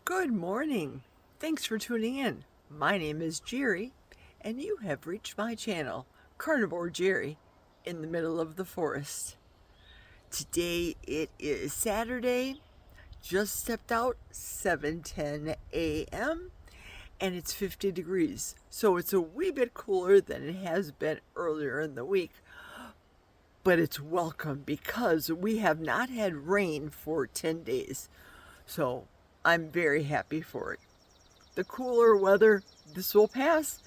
Good morning. Thanks for tuning in. My name is Jerry, and you have reached my channel, Carnivore Jerry, in the middle of the forest. Today it is Saturday, just stepped out, 7:10 a.m., and it's 50 degrees. So it's a wee bit cooler than it has been earlier in the week, but it's welcome because we have not had rain for 10 days. So I'm very happy for it. The cooler weather, this will pass,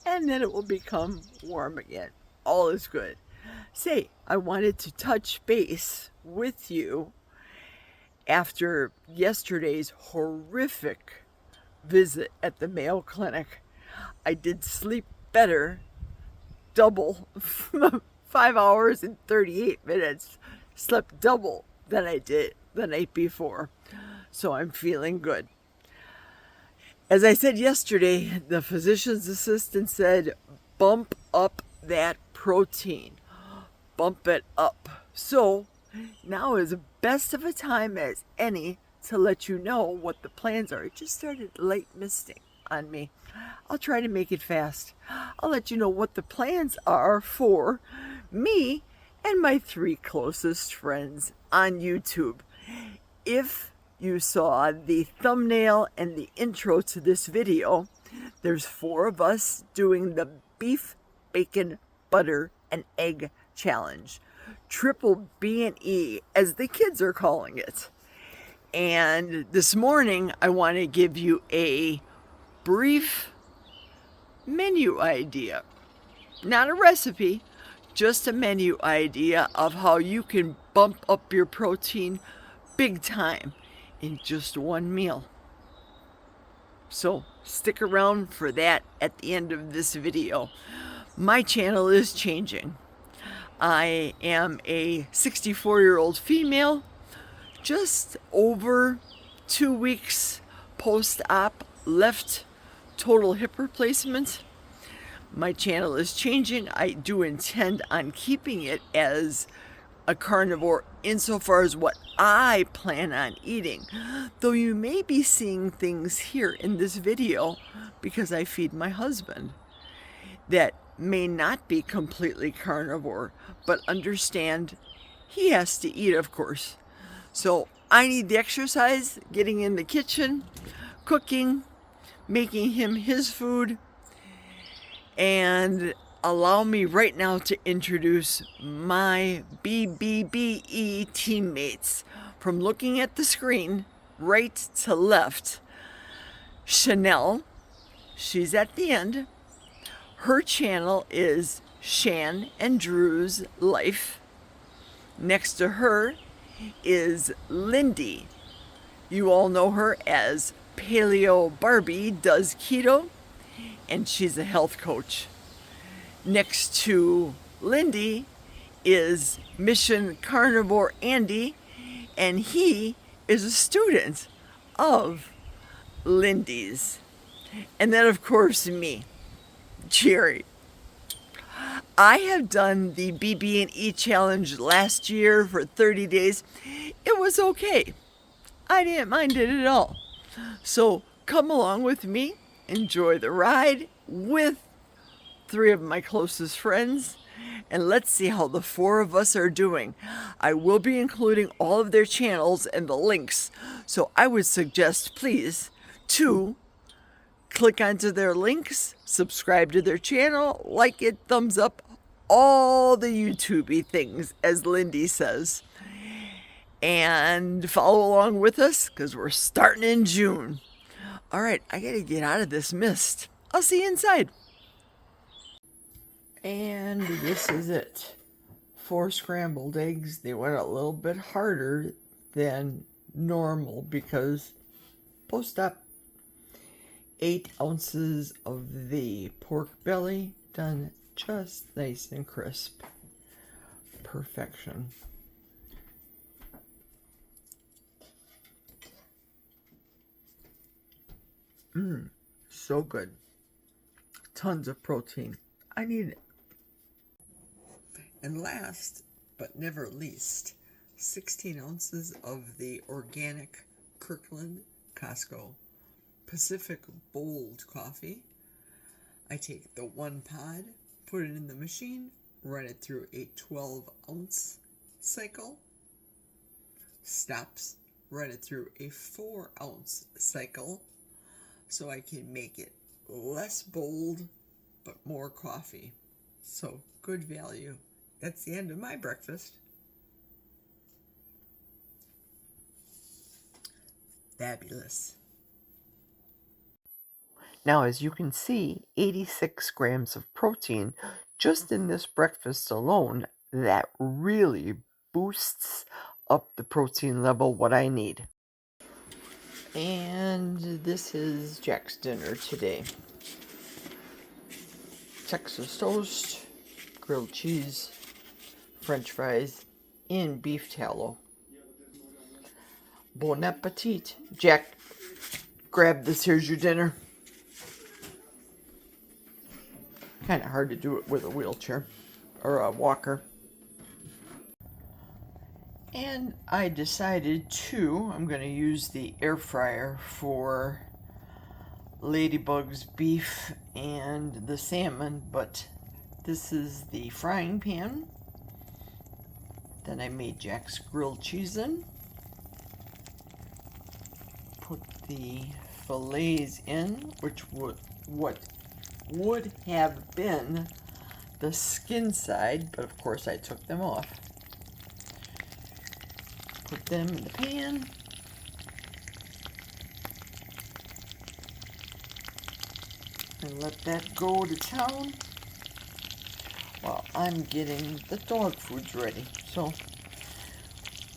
and then it will become warm again. All is good. Say, I wanted to touch base with you after yesterday's horrific visit at the Mayo Clinic. I did sleep better, double, 5 hours and 38 minutes. Slept double than I did the night before. So I'm feeling good. As I said yesterday, the physician's assistant said, bump up that protein. Bump it up. So now is the best of a time as any to let you know what the plans are. It just started light misting on me. I'll try to make it fast. I'll let you know what the plans are for me and my 3 closest friends on YouTube. If you saw the thumbnail and the intro to this video, there's 4 of us doing the beef, bacon, butter, and egg challenge. Triple B&E, as the kids are calling it. And this morning, I want to give you a brief menu idea. Not a recipe, just a menu idea of how you can bump up your protein big time in just one meal. So stick around for that at the end of this video. My channel is changing. I am a 64-year-old female, just over 2 weeks post-op, left total hip replacement. My channel is changing. I do intend on keeping it as a carnivore insofar as what I plan on eating, though you may be seeing things here in this video because I feed my husband that may not be completely carnivore, but understand he has to eat, of course. So I need the exercise, getting in the kitchen, cooking, making him his food, and allow me right now to introduce my BBBE teammates. From looking at the screen, right to left, Chanelle, she's at the end. Her channel is Shan and Drew's Life. Next to her is Lindy. You all know her as Paleo Barbie Does Keto, and she's a health coach. Next to Lindy is Mission Carnivore Andy, and he is a student of Lindy's. And then, of course, me, Jerry. I have done the BB&E challenge last year for 30 days. It was okay. I didn't mind it at all. So come along with me, enjoy the ride with 3 of my closest friends, and let's see how the 4 of us are doing. I will be including all of their channels and the links, so I would suggest, please, to click onto their links, subscribe to their channel, like it, thumbs up, all the YouTube-y things, as Lindy says. And follow along with us, because we're starting in June. All right, I gotta get out of this mist. I'll see you inside. And this is it. 4 scrambled eggs. They went a little bit harder than normal because post-op. 8 ounces of the pork belly, done just nice and crisp. Perfection. So good. Tons of protein. I need it. And last but never least, 16 ounces of the organic Kirkland Costco Pacific bold coffee. I take the 1 pod, put it in the machine, run it through a 12-ounce cycle, stops, run it through a 4-ounce cycle, so I can make it less bold but more coffee. So good value. That's the end of my breakfast. Fabulous. Now, as you can see, 86 grams of protein just in this breakfast alone. That really boosts up the protein level what I need. And this is Jack's dinner today. Texas toast, grilled cheese, French fries, and beef tallow. Bon appetit. Jack, grab this. Here's your dinner. Kind of hard to do it with a wheelchair or a walker. And I decided I'm going to use the air fryer for Ladybug's beef and the salmon, but this is the frying pan. Then I made Jack's grilled cheese in. Put the fillets in, which what would have been the skin side, but of course I took them off. Put them in the pan. And let that go to town while I'm getting the dog foods ready. So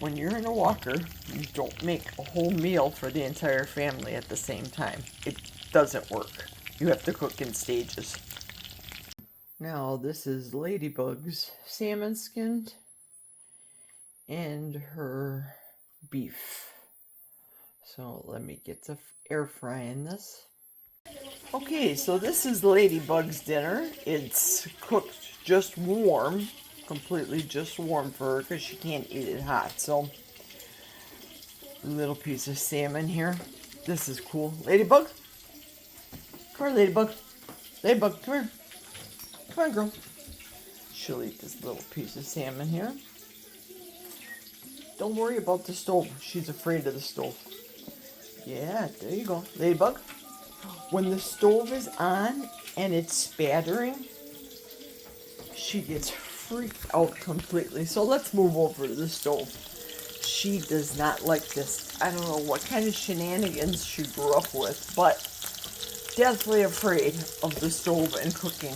when you're in a walker, you don't make a whole meal for the entire family at the same time. It doesn't work. You have to cook in stages. Now this is Ladybug's salmon skinned and her beef. So let me get to air frying this. Okay, so this is Ladybug's dinner. It's cooked just warm, completely just warm for her because she can't eat it hot. So a little piece of salmon here. This is cool. Ladybug, come here, Ladybug. Ladybug, come here. Come on, girl. She'll eat this little piece of salmon here. Don't worry about the stove. She's afraid of the stove. Yeah, there you go. Ladybug, when the stove is on and it's spattering, she gets freaked out completely. So let's move over to the stove. She does not like this. I don't know what kind of shenanigans she grew up with, but deathly afraid of the stove and cooking.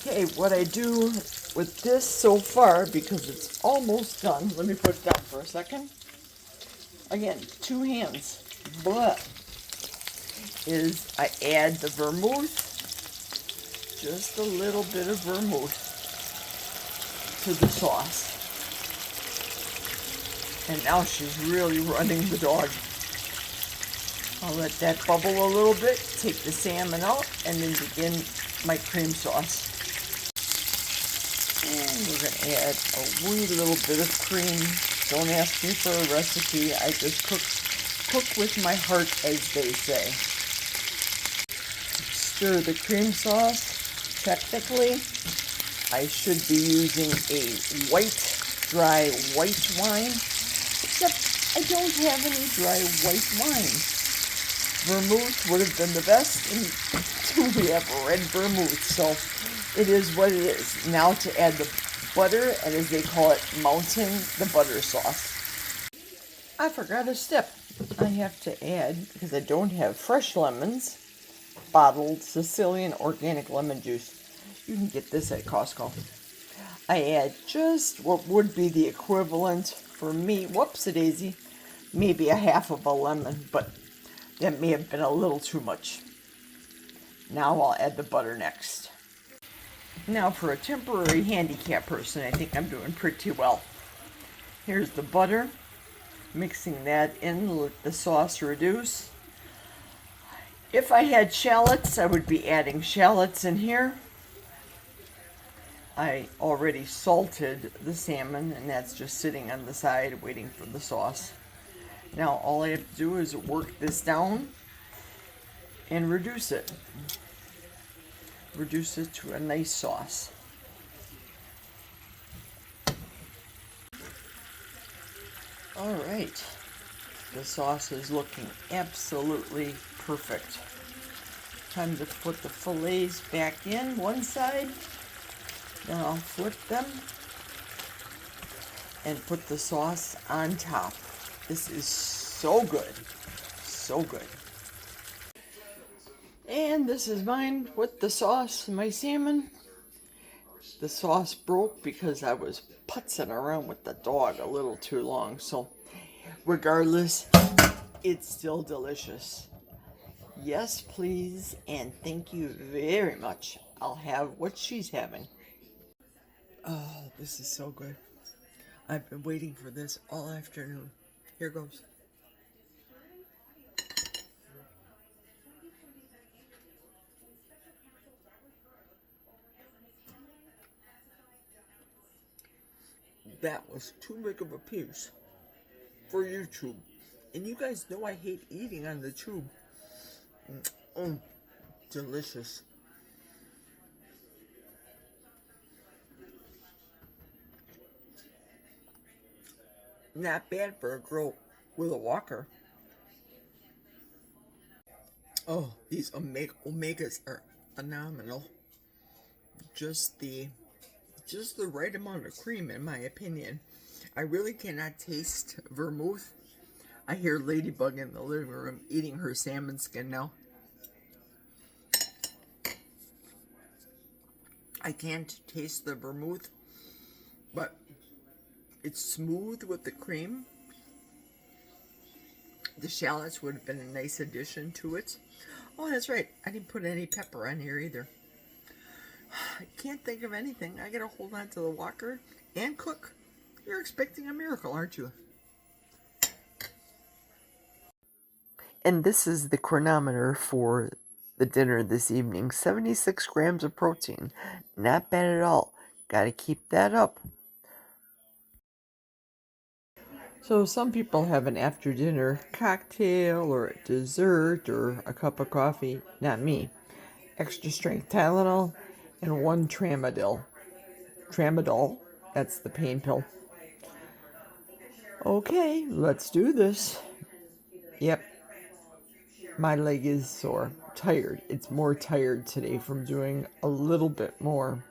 Okay, what I do with this so far, because it's almost done, let me put it down for a second. Again, 2 hands, but is I add the vermouth, just a little bit of vermouth to the sauce. And now she's really running the dog. I'll let that bubble a little bit, take the salmon out, and then begin my cream sauce. And we're going to add a wee little bit of cream. Don't ask me for a recipe. I just cook with my heart, as they say. Stir the cream sauce. Technically, I should be using a dry white wine, except I don't have any dry white wine. Vermouth would have been the best, and we have red vermouth, so it is what it is. Now to add the butter, and as they call it, mounting the butter sauce. I forgot a step. I have to add, because I don't have fresh lemons, bottled Sicilian organic lemon juice. You can get this at Costco. I add just what would be the equivalent for me, whoopsie-daisy, maybe a half of a lemon, but that may have been a little too much. Now I'll add the butter next. Now for a temporary handicap person, I think I'm doing pretty well. Here's the butter. Mixing that in, let the sauce reduce. If I had shallots, I would be adding shallots in here. I already salted the salmon, and that's just sitting on the side waiting for the sauce. Now all I have to do is work this down and reduce it. Reduce it to a nice sauce. All right, the sauce is looking absolutely perfect. Time to put the fillets back in one side, then I'll flip them and put the sauce on top. This is so good, so good. And this is mine with the sauce, my salmon. The sauce broke because I was putzing around with the dog a little too long, so regardless, it's still delicious. Yes, please, and thank you very much. I'll have what she's having. Oh, this is so good. I've been waiting for this all afternoon. Here goes. That was too big of a piece for YouTube. And you guys know I hate eating on the tube. Oh, delicious. Not bad for a girl with a walker. Oh, these omegas are phenomenal. Just the right amount of cream, in my opinion. I really cannot taste vermouth. I hear Ladybug in the living room eating her salmon skin now. I can't taste the vermouth, but it's smooth with the cream. The shallots would have been a nice addition to it. Oh, that's right. I didn't put any pepper on here either. I can't think of anything. I gotta hold on to the walker and cook. You're expecting a miracle, aren't you? And this is the chronometer for the dinner this evening. 76 grams of protein. Not bad at all. Gotta keep that up. So some people have an after dinner cocktail or a dessert or a cup of coffee. Not me. Extra strength Tylenol and one Tramadol. Tramadol, that's the pain pill. Okay, let's do this. Yep, my leg is sore. Tired. It's more tired today from doing a little bit more.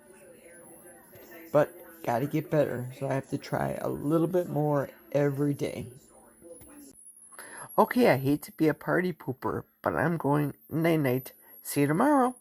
But gotta get better, so I have to try a little bit more every day. Okay, I hate to be a party pooper, but I'm going night-night. See you tomorrow.